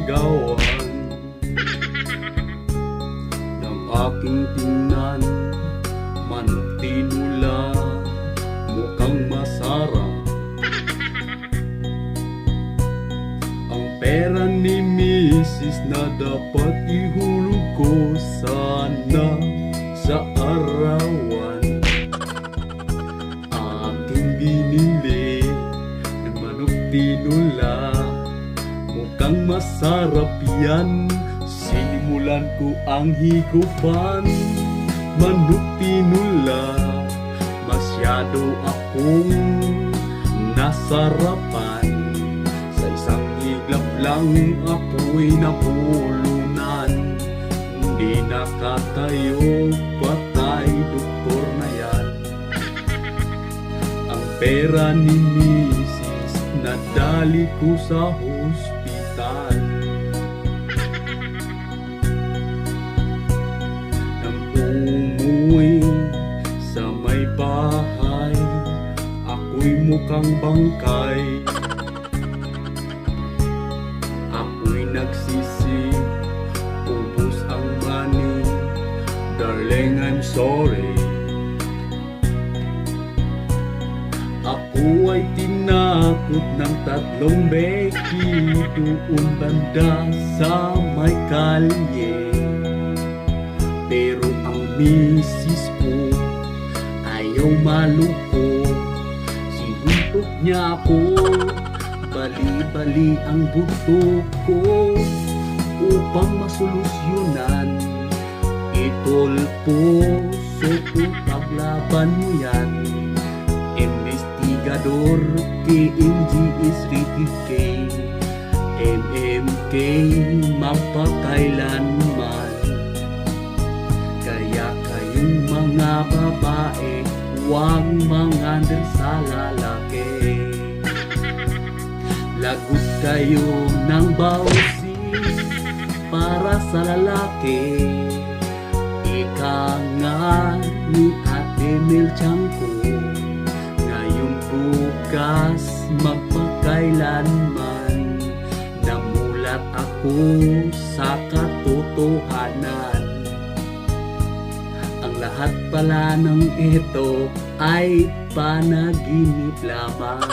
sigawan ng aking tingnan. Manok tinula, mukhang masarap. Ang pera ni Mrs. na dapat ihulog ko sana sa arawan. Aking binili ng manok tinula, mukhang masarap yan. Sinimulan ko ang higupan. Manok tinula, masyado akong nasarapan. Sa isang iglap lang ako'y napulunan. Hindi nakatayo, patay, doktor na yan. Ang pera ni Mrs. nadali ko sa hospital. Nang umuwi sa may bahay, ako'y mukhang bangkay. Ako'y nagsisi, ubos ang money. Darling, I'm sorry. Ako ay tinakot ng 3 beki doon banda sa may kalye. Pero ang misis ko ayaw maluko. Sinuntok niya ako, bali-bali ang buto ko upang masolusyonan. Itulpuso ko paglaban yan. Investigador KMG is rated K. MMK magpakailanman. Kaya kayong mga babae, huwag mangander sa lalaki. Lagot kayo ng bawsi para sa lalaki. Ika nga ni Ate Melchangko, ngayon bukas magpakailanman. Namulat ako sa katotohanan. Ang lahat pala ng ito ay panaginip lamang.